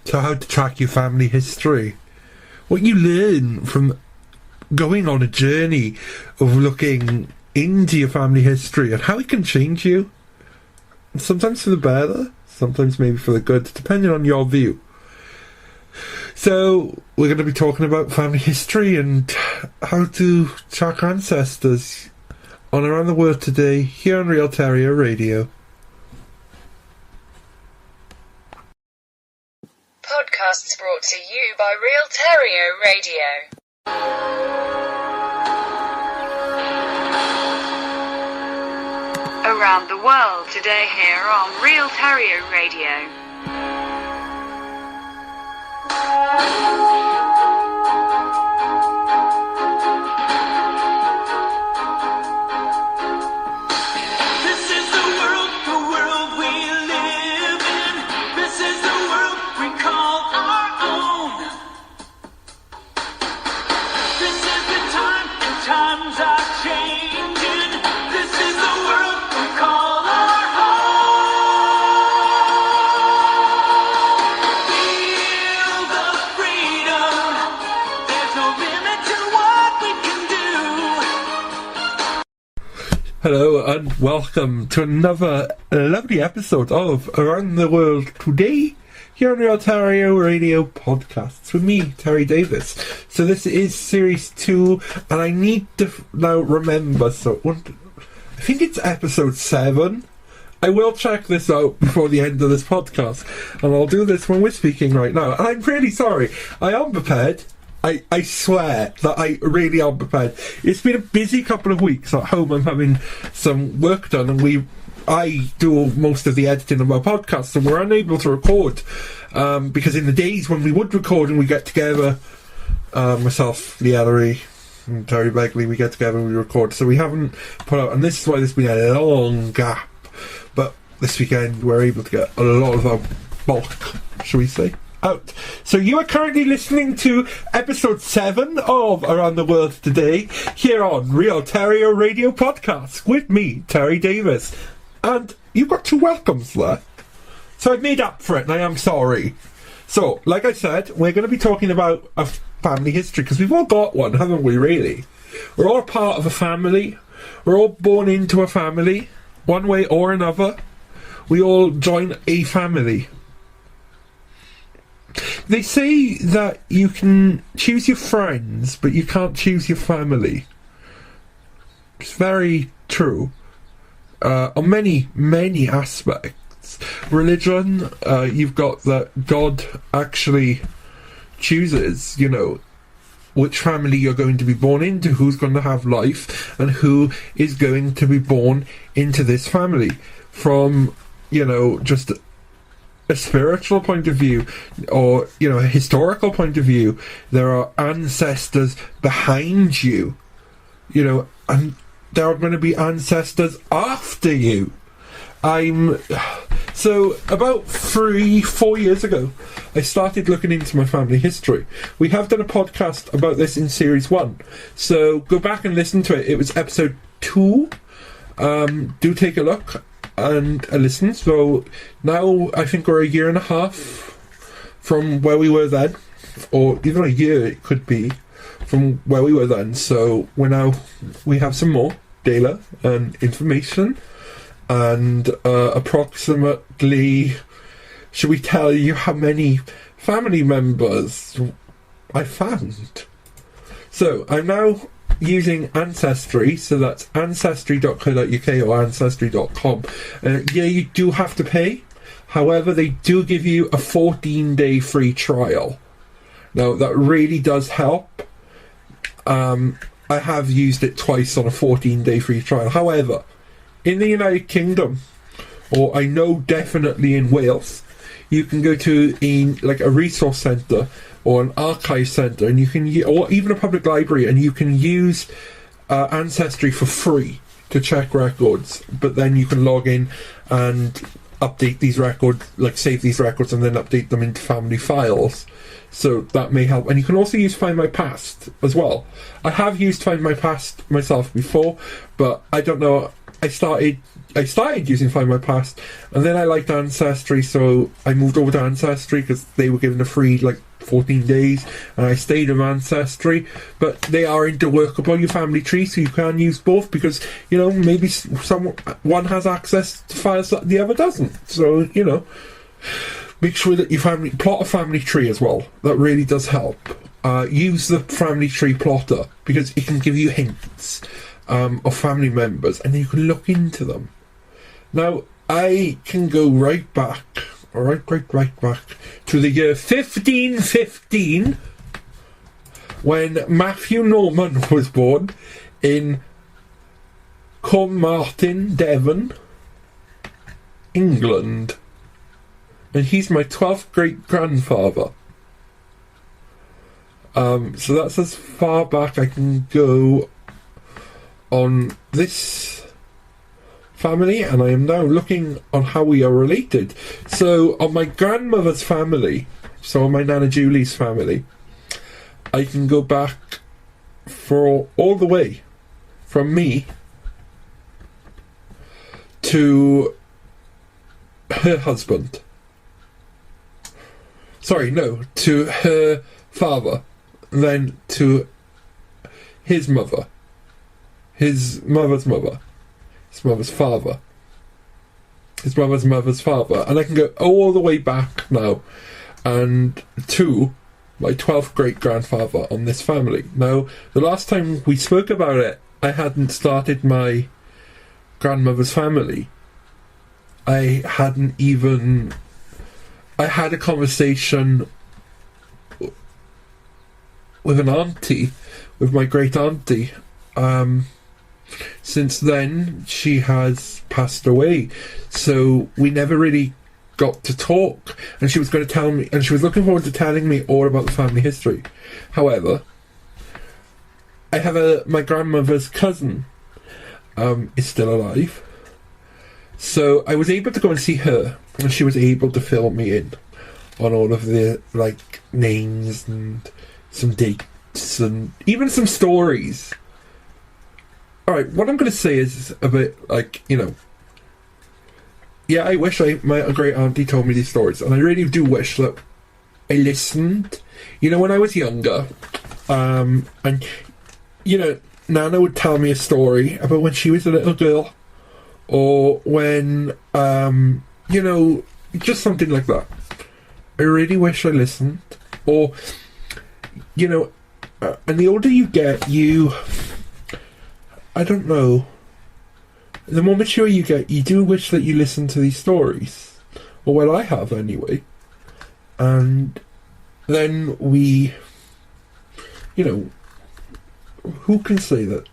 to how to track your family history. What you learn from going on a journey of looking into your family history and how it can change you. Sometimes for the better, sometimes maybe for the good, depending on your view. So, we're going to be talking about family history and how to track ancestors on Around the World Today, here on Real Terryo Radio. Podcasts brought to you by Real Terryo Radio. Around the World Today, here on Real Terryo Radio. Hello and welcome to another lovely episode of Around the World Today, here on Real Terryo Radio Podcasts with me, Terry Davis. So this is Series 2, and I need to now remember, I think it's Episode 7. I will check this out before the end of this podcast, and I'll do this when we're speaking right now. And I'm really sorry, I am prepared. I swear that I really am prepared. It's been a busy couple of weeks at home. I'm having some work done, and I do most of the editing of our podcast, and we're unable to record because in the days when we would record and we get together, myself, Lee Ellery, and Terry Begley, we get together and we record. So we haven't put out, and this is why there's been a long gap. But this weekend we're able to get a lot of our bulk, shall we say, out. So you are currently listening to episode 7 of Around the World Today, here on Real Terryo Radio Podcast with me, Terry Davis. And you've got 2 welcomes there. So I've made up for it, and I am sorry. So, like I said, we're going to be talking about a family history, because we've all got one, haven't we, really? We're all part of a family. We're all born into a family, one way or another. We all join a family. They say that you can choose your friends, but you can't choose your family. It's very true. On many, many aspects. Religion, you've got that God actually chooses, which family you're going to be born into, who's going to have life, and who is going to be born into this family. From, just a spiritual point of view, or a historical point of view, there are ancestors behind you, and there are going to be ancestors after you. So about 3-4 years ago, I started looking into my family history. We have done a podcast about this in Series 1, so go back and listen to it. It was episode 2. Do take a look and a listen. So now I think we're a year and a half from where we were then, or even a year it could be from where we were then. So we have some more data and information, and approximately, should we tell you how many family members I found? So I'm now using Ancestry, so that's ancestry.co.uk or ancestry.com. You do have to pay. However, they do give you a 14-day free trial. Now, that really does help. I have used it twice on a 14-day free trial. However, in the United Kingdom, or I know definitely in Wales, you can go to a resource centre or an archive centre, and you can, or even a public library, and you can use Ancestry for free to check records. But then you can log in and update these records, save these records, and then update them into family files. so that may help. And you can also use Find My Past as well. I have used Find My Past myself before, but I don't know. I started using Find My Past, and then I liked Ancestry, so I moved over to Ancestry because they were given a free 14 days, and I stayed with Ancestry. But they are interworkable, your family tree, so you can use both, because maybe one has access to files that the other doesn't. So make sure that you plot a family tree as well. That really does help. Use the family tree plotter, because it can give you hints of family members, and then you can look into them. Now, I can go right back to the year 1515, when Matthew Norman was born in Carmarthen, Devon, England. And he's my 12th great-grandfather. So that's as far back I can go on this family, and I am now looking on how we are related. So on my grandmother's family, so on my Nana Julie's family, I can go back for all the way from me to her husband. Sorry, no, to her father, then to his mother, his mother's mother, his mother's father, his mother's father, and I can go all the way back now, and to my 12th great-grandfather on this family. Now, the last time we spoke about it, I hadn't started my grandmother's family. I had a conversation with an auntie, with my great auntie. Since then, she has passed away, so we never really got to talk. And she was going to tell me, and she was looking forward to telling me all about the family history. However, I have my grandmother's cousin is still alive, so I was able to go and see her, and she was able to fill me in on all of the names and some dates and even some stories. Alright, what I'm going to say is a bit yeah, I wish my great auntie told me these stories, and I really do wish that I listened. When I was younger, and Nana would tell me a story about when she was a little girl, or when just something like that. I really wish I listened. Or and the older you get, I don't know, the more mature you get, you do wish that you listen to these stories. Or well, I have anyway. And then we, who can say that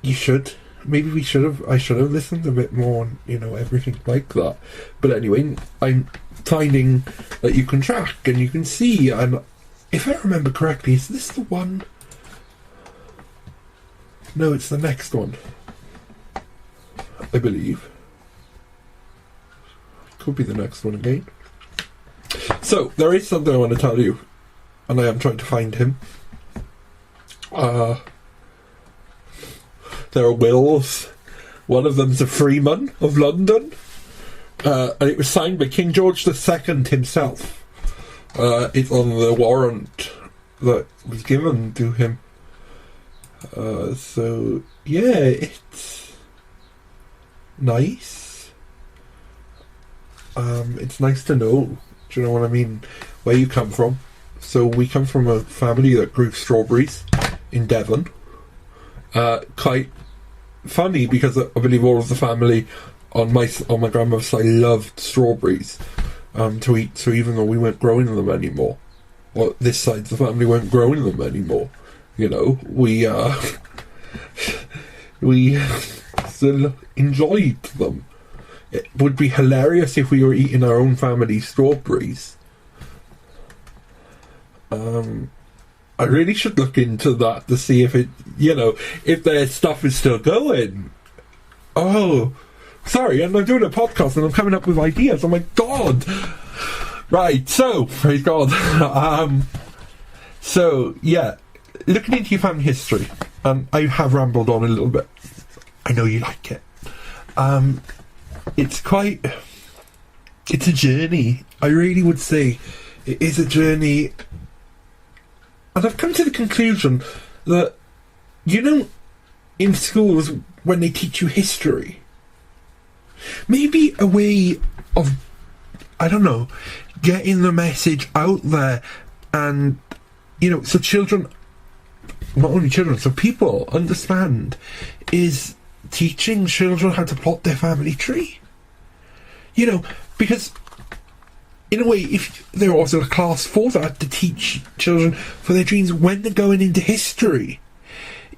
you should? Maybe I should have listened a bit more on, everything like that. But anyway, I'm finding that you can track and you can see, and if I remember correctly, is this the one? No, it's the next one, I believe. Could be the next one again. So, there is something I want to tell you, and I am trying to find him. There are wills. One of them's a freeman of London, and it was signed by King George II himself. It's on the warrant that was given to him. So yeah, it's nice. It's nice to know. Do you know what I mean? Where you come from. So we come from a family that grew strawberries in Devon. Quite funny, because I believe all of the family on my grandmother's side loved strawberries to eat. So even though we weren't growing them anymore, or this side of the family weren't growing them anymore, we still enjoyed them. It would be hilarious if we were eating our own family strawberries. I really should look into that to see if it, if their stuff is still going. Oh, sorry, and I'm doing a podcast and I'm coming up with ideas. Oh my god! Right, so, praise God. So, yeah, looking into your family history, I have rambled on a little bit. I know you like it. It's a journey. I really would say it is a journey. And I've come to the conclusion that, in schools, when they teach you history, maybe a way of, I don't know, getting the message out there, and so children, not only children, so people understand, is teaching children how to plot their family tree. Because in a way, if there was a class for that, to teach children for their dreams when they're going into history,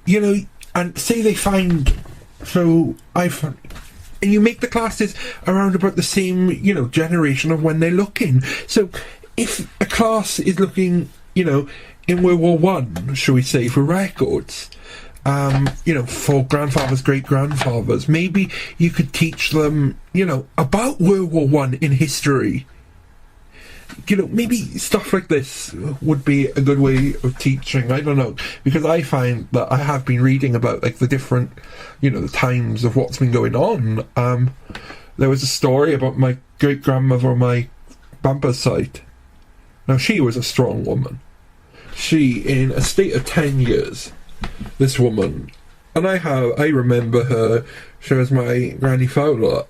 and say they find, and you make the classes around about the same, generation of when they're looking. So if a class is looking, in World War One, shall we say, for records, for grandfathers, great-grandfathers, maybe you could teach them, about World War One in history. Maybe stuff like this would be a good way of teaching. I don't know, because I find that I have been reading about the different, the times of what's been going on. There was a story about my great-grandmother on my grandpa's side. Now, she was a strong woman. She, in a state of 10 years, this woman, and I remember her. She was my granny Fowler.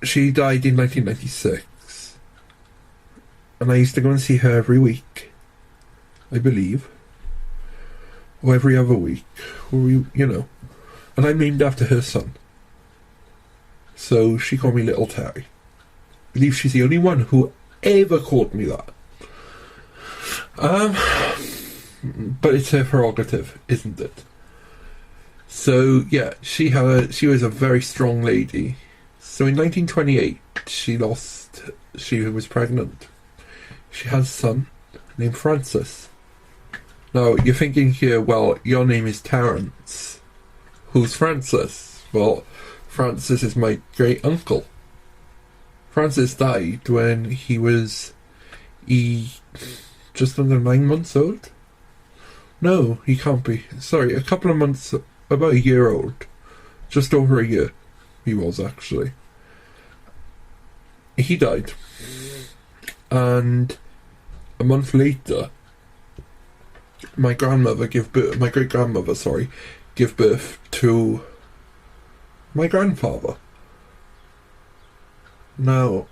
She died in 1996, and I used to go and see her every week, I believe, or every other week, and I'm named after her son. So she called me Little Terry. I believe she's the only one who ever called me that. But it's her prerogative, isn't it? So yeah, she was a very strong lady. So in 1928, she was pregnant. She had a son named Francis. Now, you're thinking here, well, your name is Terrence. Who's Francis? Well, Francis is my great uncle. Francis died when he was just under 9 months old. No, he can't be. Sorry, a couple of months, about a year old. Just over a year, he was actually. He died, and a month later, my great grandmother, gave birth to my grandfather. Now,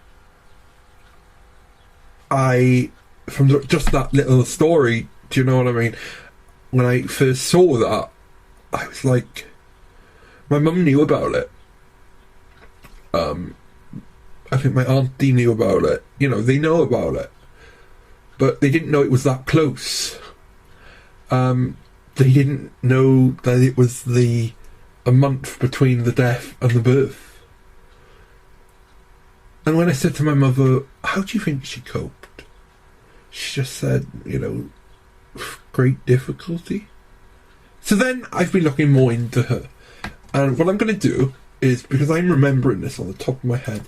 from just that little story, do you know what I mean? When I first saw that, I was like, my mum knew about it. I think my auntie knew about it. They know about it. But they didn't know it was that close. They didn't know that it was a month between the death and the birth. And when I said to my mother, how do you think she coped? She just said, great difficulty. So then I've been looking more into her. And what I'm going to do is, because I'm remembering this on the top of my head,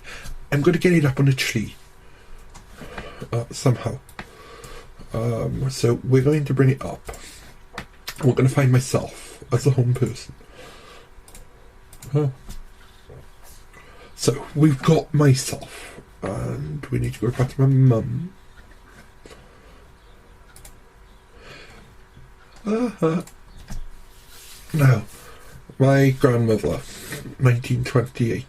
I'm going to get it up on a tree. Somehow. So we're going to bring it up. We're going to find myself as a home person. So we've got myself, and we need to go back to my mum. Now, my grandmother, 1928.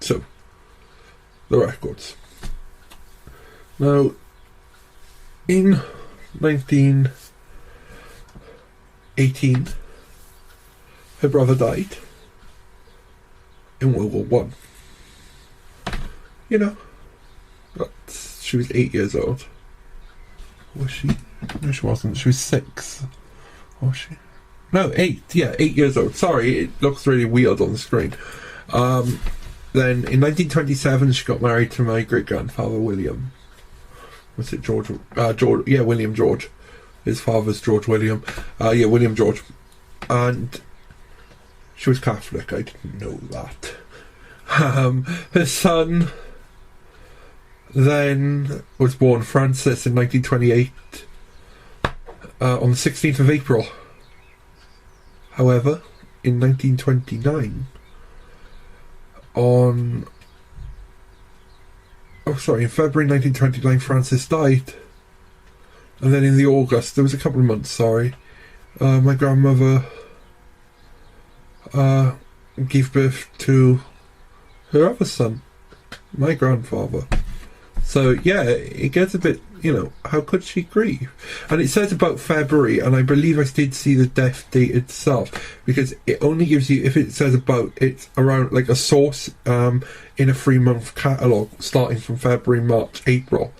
So, the records. Now, in 1918, her brother died in World War One. But she was 8 years old. Was she? No, she wasn't. She was 6. Was she? No, 8. Yeah, 8 years old. Sorry, it looks really weird on the screen. Then in 1927, she got married to my great grandfather William. Was it George? George? Yeah, William George. His father's George William. William George. And she was Catholic. I didn't know that. His son then was born, Francis, in 1928, on the 16th of April. However, in 1929, in February 1929, Francis died. And then in the August, there was a couple of months, my grandmother gave birth to her other son, my grandfather. So yeah, it gets a bit, how could she grieve? And it says about February, and I believe I did see the death date itself, because it only gives you, if it says about, it's around like a source in a 3-month catalogue starting from February, March, April.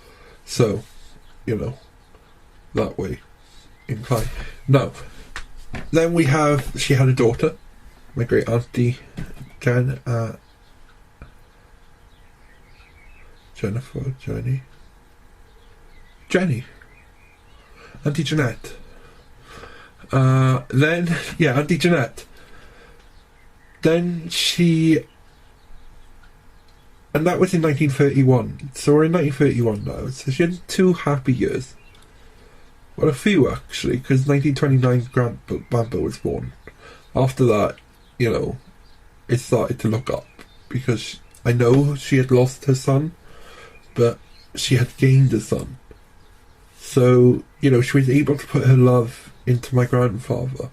So, that way inclined. No. Then she had a daughter, my great auntie Jenny. Auntie Jeanette. Auntie Jeanette. Then and that was in 1931. So we're in 1931 now. So she had 2 happy years. Well, a few actually, because 1929 Grandpa was born. After that, it started to look up, because I know she had lost her son, but she had gained a son. So, she was able to put her love into my grandfather.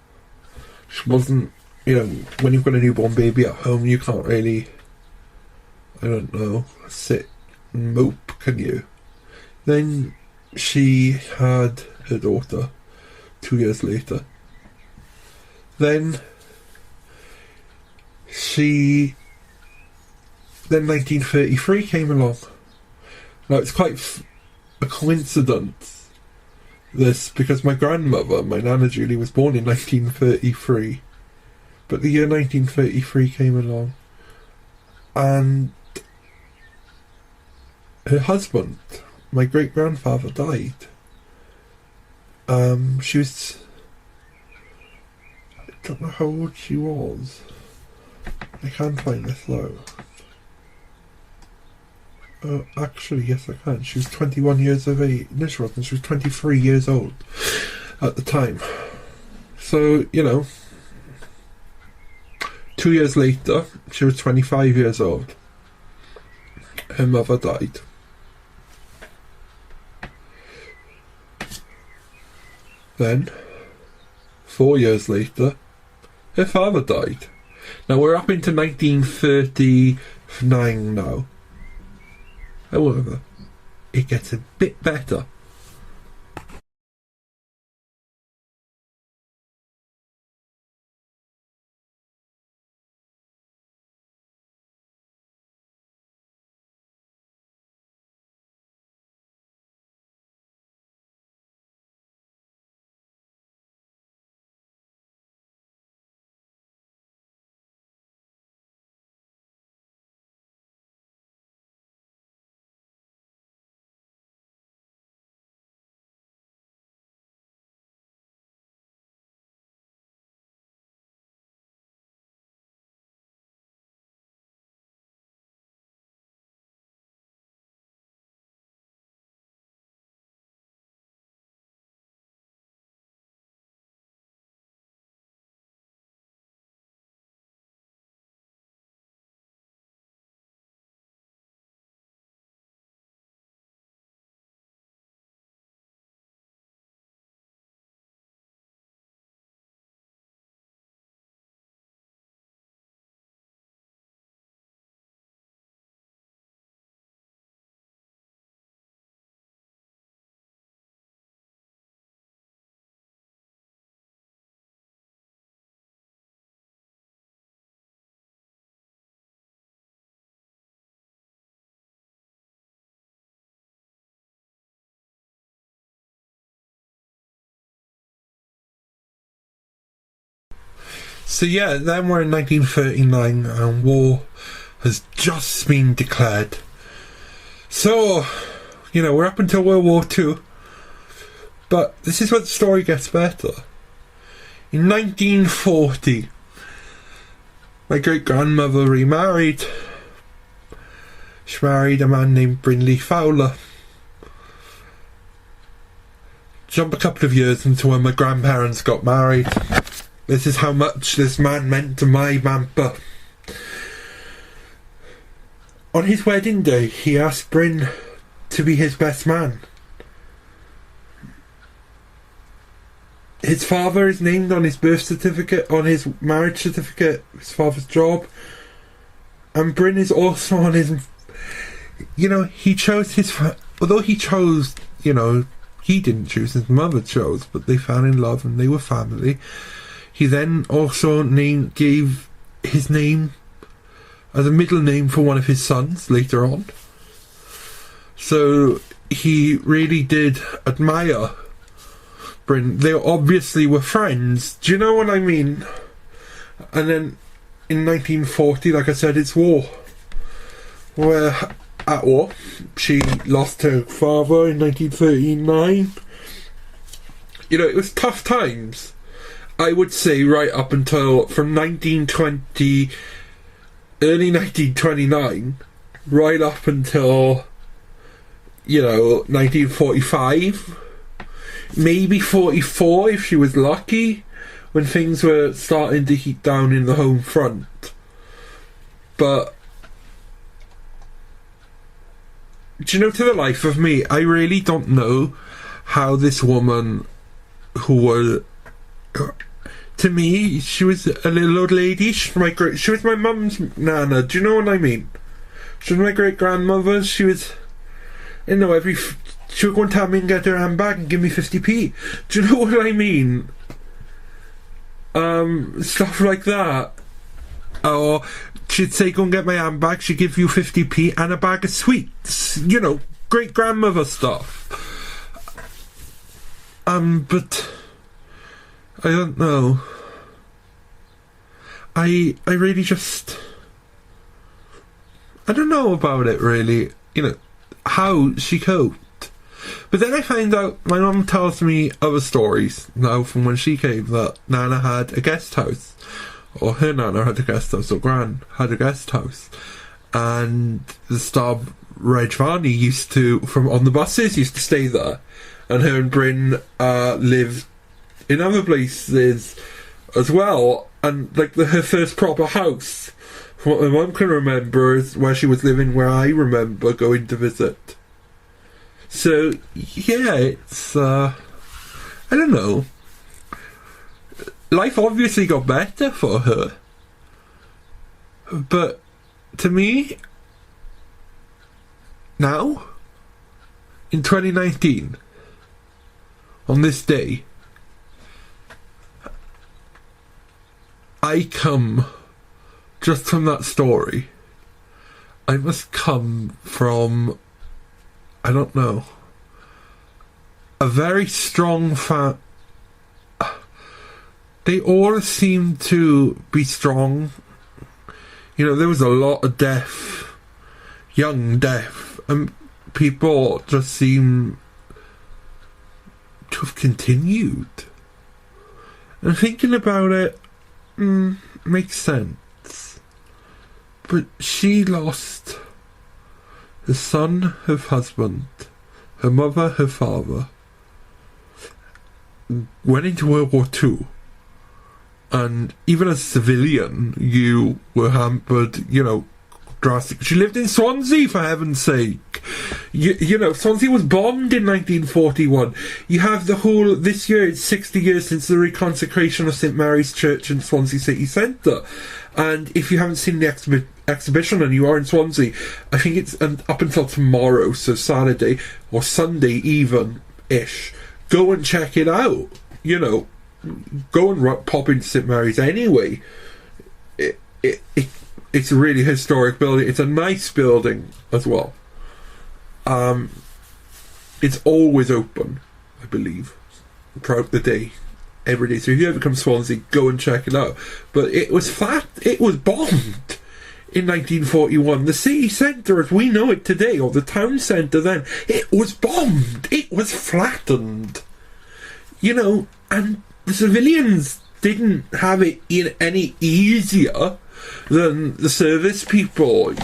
She wasn't, when you've got a newborn baby at home, you can't really, sit and mope, can you? Then she had her daughter 2 years later. Then 1933 came along. Now it's quite a coincidence, this, because my grandmother, my Nana Julie, was born in 1933, but the year 1933 came along, and her husband, my great grandfather, died. She was, I don't know how old she was. I can't find this though. Actually, yes, I can. She was 21 years of age. No, she wasn't. She was 23 years old at the time. So, 2 years later, she was 25 years old. Her mother died. Then, 4 years later, her father died. Now we're up into 1939 now. However, it gets a bit better. So yeah, then we're in 1939 and war has just been declared. So, we're up until World War II. But this is where the story gets better. In 1940, my great-grandmother remarried. She married a man named Brindley Fowler. Jump a couple of years into when my grandparents got married. This is how much this man meant to my Mampa. On his wedding day, he asked Bryn to be his best man. His father is named on his birth certificate, on his marriage certificate, his father's job. And Bryn is also on his... he chose his... Although he chose, he didn't choose, his mother chose, but they fell in love and they were family. He then also gave his name as a middle name for one of his sons later on. So he really did admire Bryn. They obviously were friends. Do you know what I mean? And then in 1940, like I said, it's war. We're at war. She lost her father in 1939. It was tough times. I would say right up until from 1920, early 1929, right up until 1945, maybe 44 if she was lucky, when things were starting to heat down in the home front. But to the life of me, I really don't know how this woman, who was, to me, she was a little old lady. She was my mum's nana. Do you know what I mean? She was my great grandmother. She was, she would go and tell me and get her handbag and give me 50p. Do you know what I mean? Stuff like that. Or she'd say, go and get my handbag. She'd give you 50p and a bag of sweets. Great grandmother stuff. But I don't know. I really just... I don't know about it, really. How she coped. But then I find out, my mum tells me other stories now from when she came, that Nana had a guest house. Or her Nana had a guest house, or Gran had a guest house. And the star Reg Varney used to, from on the buses, used to stay there. And her and Bryn lived in other places as well. And her first proper house, from what my mum can remember, is where she was living, where I remember going to visit. So yeah, it's I don't know. Life obviously got better for her, but to me, now, in 2019, on this day, I come just from that story. I must come from, I don't know, a very strong they all seem to be strong. There was a lot of death, young death, and people just seem to have continued. And thinking about it, makes sense. But she lost her son, her husband, her mother, her father, went into World War II. And even as a civilian, you were hampered, drastically. She lived in Swansea, for heaven's sake. Swansea was bombed in 1941. You have this year, it's 60 years since the reconsecration of St Mary's Church in Swansea City Centre. And if you haven't seen the exhibition and you are in Swansea, I think it's up until tomorrow, so Saturday, or Sunday even-ish. Go and check it out, Go and pop into St Mary's anyway. It's a really historic building. It's a nice building as well. It's always open, I believe, throughout the day, every day. So if you ever come to Swansea, go and check it out. But it was it was bombed in 1941. The city centre as we know it today, or the town centre then, it was bombed. It was flattened. and the civilians didn't have it any easier than the service people,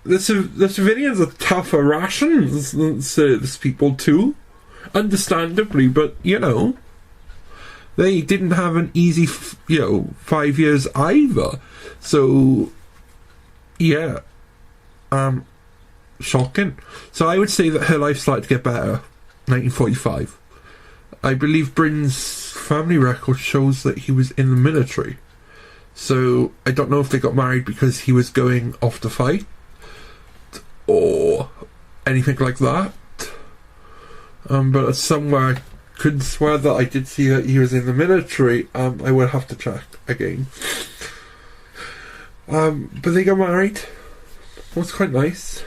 The civilians are tougher rations than service people too, understandably, but, they didn't have an easy, 5 years either. So, yeah, shocking. So I would say that her life started to get better, 1945. I believe Bryn's family record shows that he was in the military. So I don't know if they got married because he was going off to fight or anything like that. But somewhere I could swear that I did see that he was in the military. I will have to check again. But they got married. It was quite nice.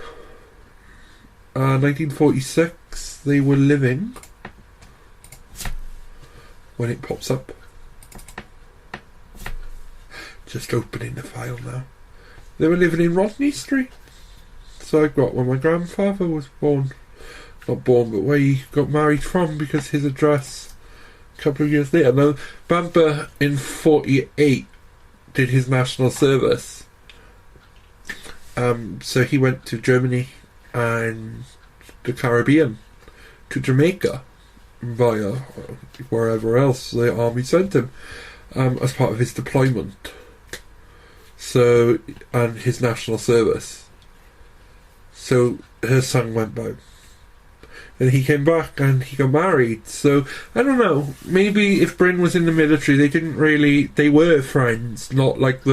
1946, they were living, when it pops up. Just opening the file now. They were living in Rodney Street. So I got where my grandfather was born. Not born, but where he got married from, because his address a couple of years later. Now, Bamper in 48 did his national service. So he went to Germany and the Caribbean, to Jamaica, via wherever else the army sent him, as part of his deployment. So, and his national service. So her son went back. And he came back and he got married. So, I don't know, maybe if Bryn was in the military, they were friends, not like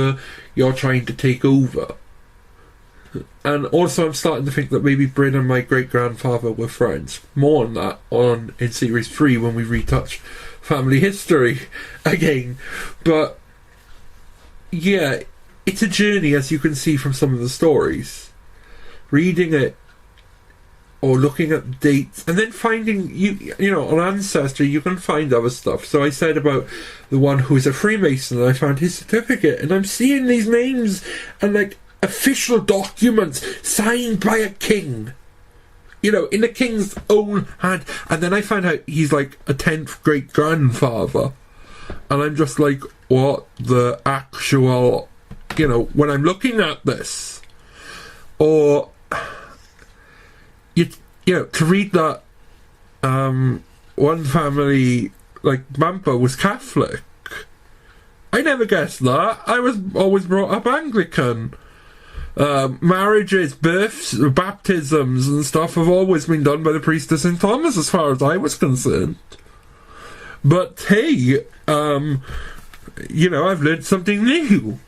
you're trying to take over. And also I'm starting to think that maybe Bryn and my great-grandfather were friends. More on that in Series 3 when we retouch family history again. But, yeah, it's a journey, as you can see from some of the stories. Reading it, or looking at dates, and then finding, on Ancestry you can find other stuff. So I said about the one who is a Freemason, and I found his certificate, and I'm seeing these names and official documents signed by a king, in the king's own hand. And then I found out he's like a 10th great grandfather, and I'm just like, what the actual, when I'm looking at this, or to read that one family, like Bamper, was Catholic. I never guessed that. I was always brought up Anglican. Marriages, births, baptisms and stuff have always been done by the priest of St. Thomas, as far as I was concerned. But hey, I've learned something new.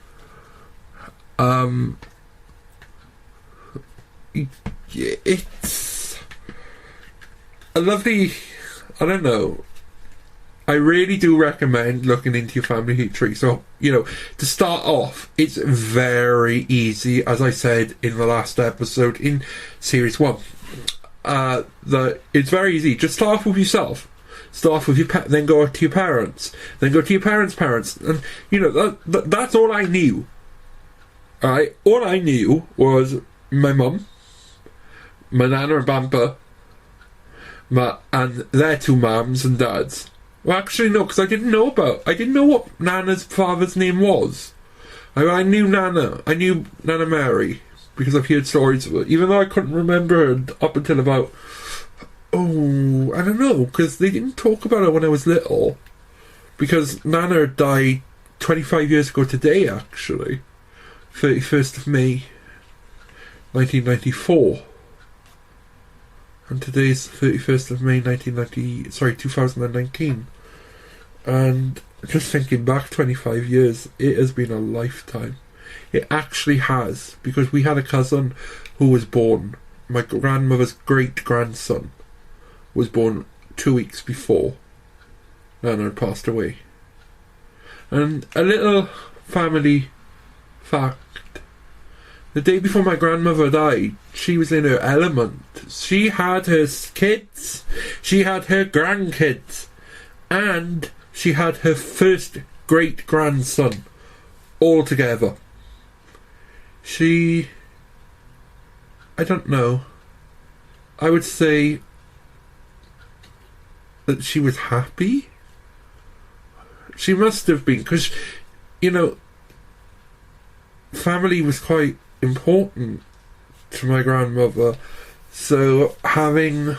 It's a lovely, I don't know, I really do recommend looking into your family tree. So, to start off, it's very easy, as I said in the last episode in Series 1. It's very easy. Just start off with yourself. Start off with your pet, then go to your parents. Then go to your parents' parents. And, that's all I knew. Alright? All I knew was my mum, my nana and Bamper, and their two mums and dads. Well, actually, no, because I didn't know what Nana's father's name was. I knew Nana. I knew Nana Mary, because I've heard stories of her, even though I couldn't remember her up until about, I don't know, because they didn't talk about her when I was little. Because Nana died 25 years ago today, actually. 31st of May, 1994. And today's 31st of May 2019. And just thinking back 25 years, it has been a lifetime. It actually has, because we had a cousin who was born, my grandmother's great-grandson was born 2 weeks before Nana had passed away. And a little family fact: the day before my grandmother died, she was in her element. She had her kids, she had her grandkids, and she had her first great-grandson all together. I don't know, I would say that she was happy. She must have been, because, family was quite important to my grandmother. So having,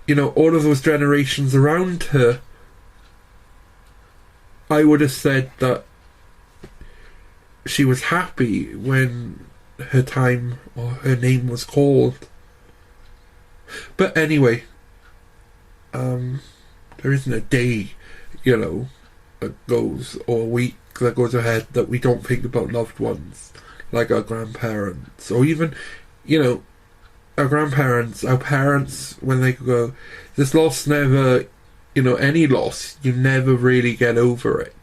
all of those generations around her, I would have said that she was happy when her time or her name was called. But anyway, there isn't a day, that goes, or a week that goes ahead that we don't think about loved ones, like our grandparents, or even, our grandparents, our parents, when they go, this loss never, any loss, you never really get over it.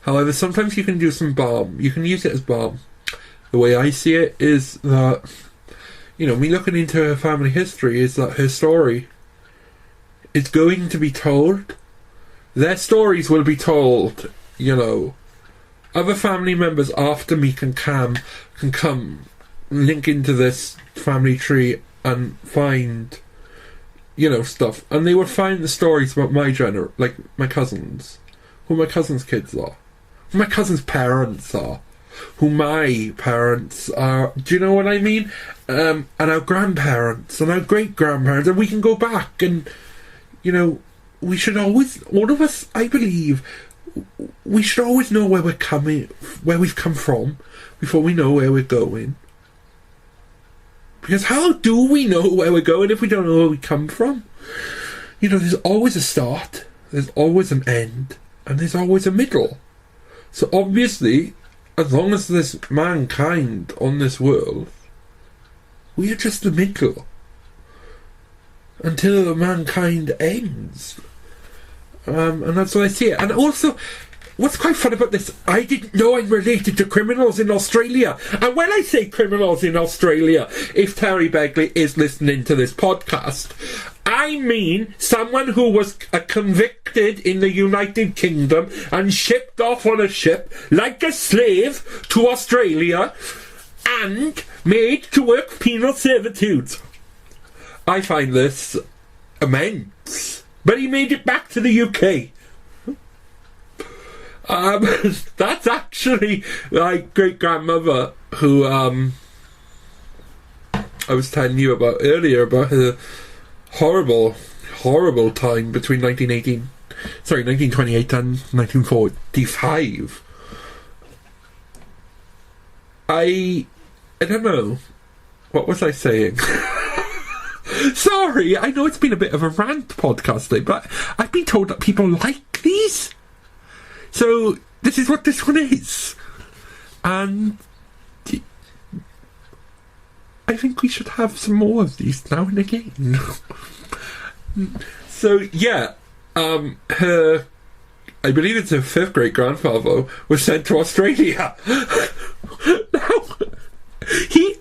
However, sometimes you can do some balm. You can use it as balm. The way I see it is that, me looking into her family history, is that her story is going to be told. Their stories will be told, Other family members after me can come, link into this family tree and find, stuff. And they will find the stories about like my cousins, who my cousins' kids are, who my cousins' parents are, who my parents are. Do you know what I mean? And our grandparents and our great-grandparents, and we can go back and, we should always, all of us, I believe, we should always know where we've come from, before we know where we're going. Because how do we know where we're going if we don't know where we come from? There's always a start, there's always an end, and there's always a middle. So obviously, as long as there's mankind on this world, we are just the middle. Until mankind ends. And that's what I see it. And also, what's quite fun about this, I didn't know I'm related to criminals in Australia. And when I say criminals in Australia, if Terry Begley is listening to this podcast, I mean someone who was convicted in the United Kingdom and shipped off on a ship like a slave to Australia and made to work penal servitude. I find this immense. But he made it back to the UK. That's actually my great-grandmother, who I was telling you about earlier, about her horrible time between 1928 and 1945. I don't know. What was I saying? Sorry, I know it's been a bit of a rant podcast today, but I've been told that people like these. So, this is what this one is. And I think we should have some more of these now and again. So, yeah, I believe it's her fifth great-grandfather was sent to Australia. Now, he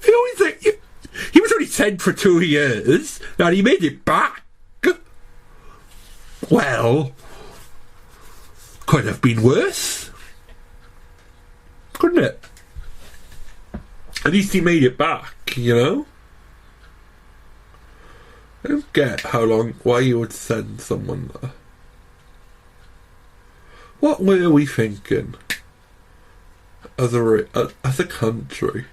was only sent for 2 years, and he made it back. Well, could have been worse, couldn't it? At least he made it back, I don't get why you would send someone there. What were we thinking as a country?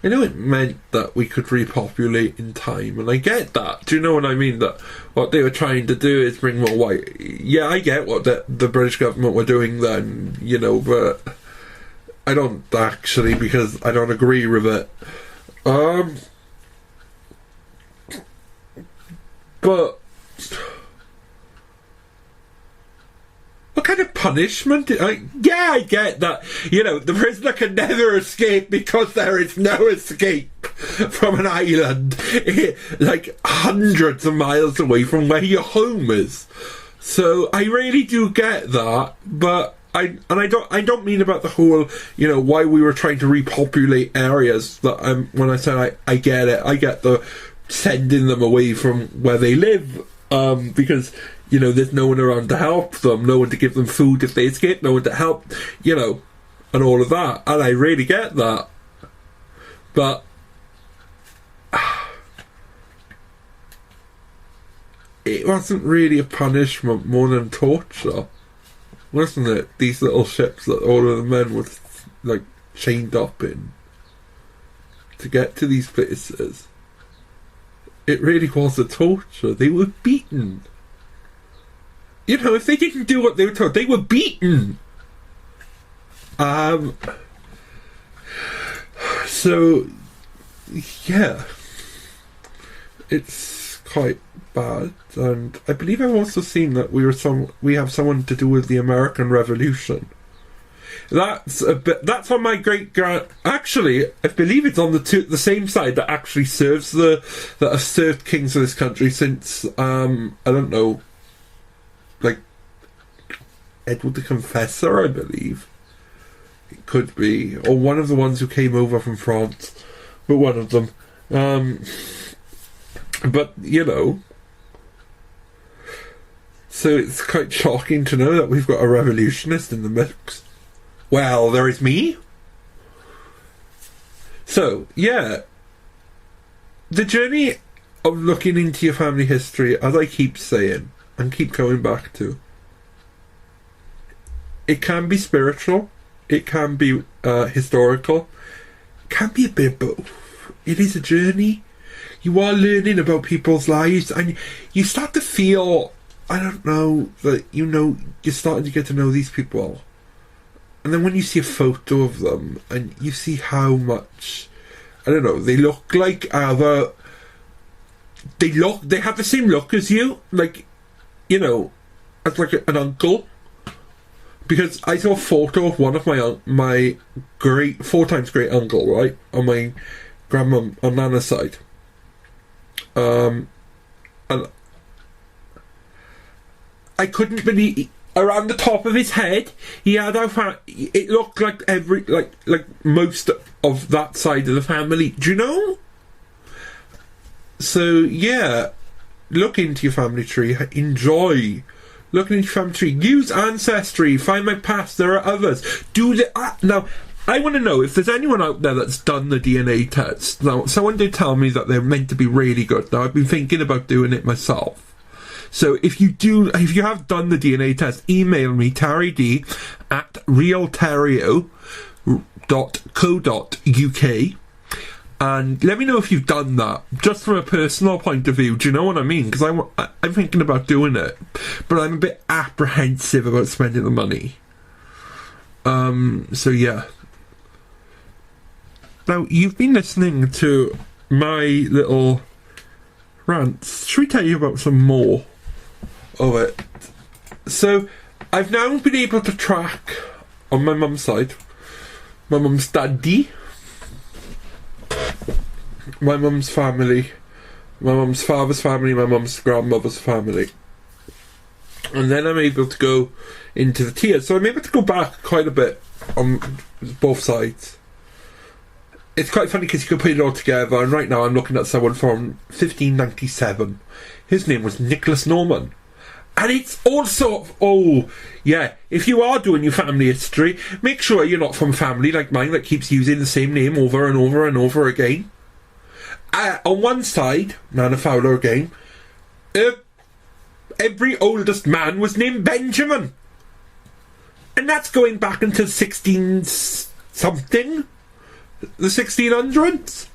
I know it meant that we could repopulate in time, and I get that. Do you know what I mean? That what they were trying to do is bring more white. Yeah, I get what the British government were doing then, but I don't actually, because I don't agree with it. But what kind of punishment? I get that. The prisoner can never escape because there is no escape from an island like hundreds of miles away from where your home is. So I really do get that, but I don't mean about the whole, why we were trying to repopulate areas. That when I said I get it, I get the sending them away from where they live, because there's no one around to help them, no one to give them food if they escape, no one to help, and all of that. And I really get that. But it wasn't really a punishment more than torture, wasn't it? These little ships that all of the men were like chained up in to get to these places. It really was a torture. They were beaten. You know, if they didn't do what they were told, they were beaten. So, yeah. It's quite bad. And I believe I've also seen that we have someone to do with the American Revolution. That's on my great-grand... Actually, I believe it's on the same side that actually that have served kings of this country since, I don't know, like, Edward the Confessor, I believe. It could be. Or one of the ones who came over from France. But one of them. But, you know... So it's quite shocking to know that we've got a revolutionist in the mix. Well, there is me. So, yeah. The journey of looking into your family history, as I keep saying, and keep going back to, it can be spiritual, it can be historical, it can be a bit of both. It is a journey. You are learning about people's lives, and you start to feel, I don't know, that you're starting to get to know these people. And then when you see a photo of them, and you see how much, I don't know, they look like they have the same look as you, like, you know, as like an uncle. Because I saw a photo of one of my great, 4 times great uncle, right, on my grandma, on Nana's side. And I couldn't believe, around the top of his head, he had it looked like like most of that side of the family. Do you know? So yeah, look into your family tree. Enjoy looking into your family tree. Use Ancestry. Find My Past. There are others. Now, I want to know if there's anyone out there that's done the DNA test. Now, someone did tell me that they're meant to be really good. Now, I've been thinking about doing it myself. So if you have done the DNA test, email me, terryo@realterryo.co.uk, and let me know if you've done that, just from a personal point of view. Do you know what I mean? Because I'm thinking about doing it, but I'm a bit apprehensive about spending the money. So yeah. Now, you've been listening to my little rants. Should we tell you about some more of it? So, I've now been able to track, on my mum's side, my mum's daddy, my mum's family, my mum's father's family, my mum's grandmother's family. And then I'm able to go into the tiers. So I'm able to go back quite a bit on both sides. It's quite funny because you can put it all together, and right now I'm looking at someone from 1597. His name was Nicholas Norman. And it's also, if you are doing your family history, make sure you're not from a family like mine that keeps using the same name over and over and over again. On one side, Nana Fowler again, every oldest man was named Benjamin. And that's going back into 16-something. The 1600s.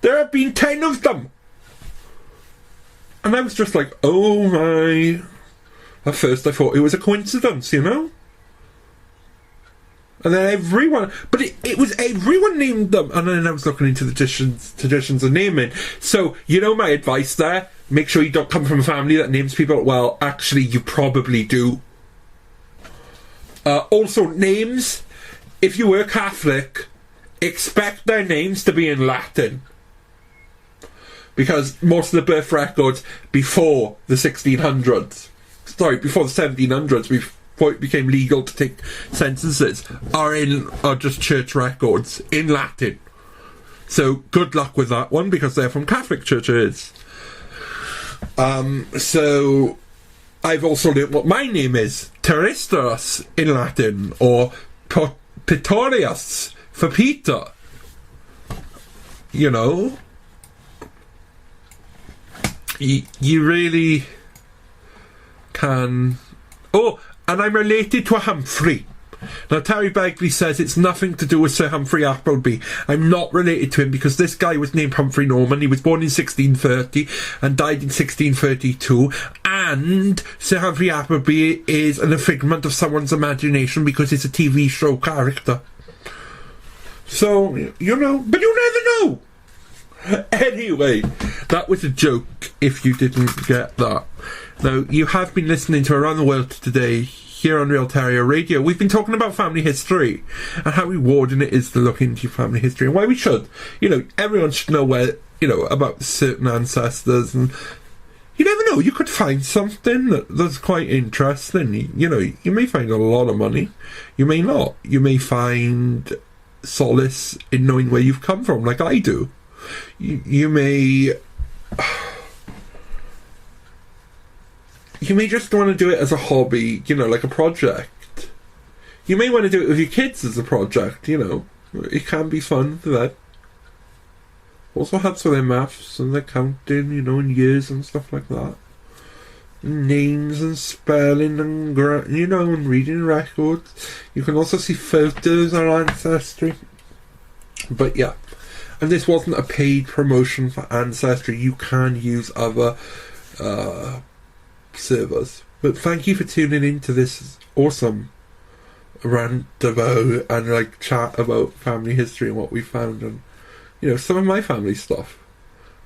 There have been 10 of them. And I was just like, oh my. At first I thought it was a coincidence, you know? And then everyone, but it was everyone named them. And then I was looking into the traditions of naming. So, you know my advice there? Make sure you don't come from a family that names people. Well, actually, you probably do. Also, names, if you were Catholic, expect their names to be in Latin. Because most of the birth records before the 1600s, before the 1700s, before it became legal to take censuses, are just church records in Latin. So good luck with that one, because they're from Catholic churches. So I've also learnt what my name is, Terrystros in Latin, or Pitorius for Peter. You know? you really can. Oh, and I'm related to a Humphrey. Now, Terry Begley says it's nothing to do with Sir Humphrey Appleby. I'm not related to him because this guy was named Humphrey Norman. He was born in 1630 and died in 1632. And Sir Humphrey Appleby is a figment of someone's imagination because it's a TV show character. So, you know, but you never know. Anyway, that was a joke if you didn't get that. Now, you have been listening to Around the World Today here on Real Terryo Radio. We've been talking about family history and how rewarding it is to look into your family history and why we should. You know, everyone should know about certain ancestors, and you never know, you could find something that's quite interesting. You know, you may find a lot of money, you may not. You may find solace in knowing where you've come from, like I do. You may just want to do it as a hobby, you know, like a project. You may want to do it with your kids as a project, you know. It can be fun for them. Also helps with their maths and their counting, you know, and years and stuff like that. And names and spelling and, you know, and reading records. You can also see photos on Ancestry. But yeah. And this wasn't a paid promotion for Ancestry. You can use other servers. But thank you for tuning in to this awesome rant about and like chat about family history and what we found, and you know, some of my family stuff.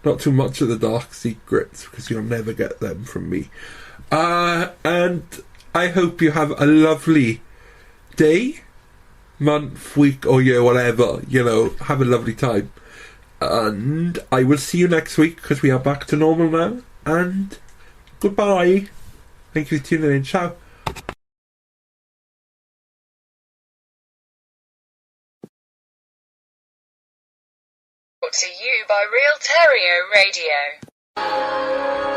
Not too much of the dark secrets, because you'll never get them from me. And I hope you have a lovely day, month, week or year, whatever. You know, have a lovely time. And I will see you next week, because we are back to normal now. And goodbye. Thank you for tuning in. Ciao. Brought to you by Real Terryo Radio.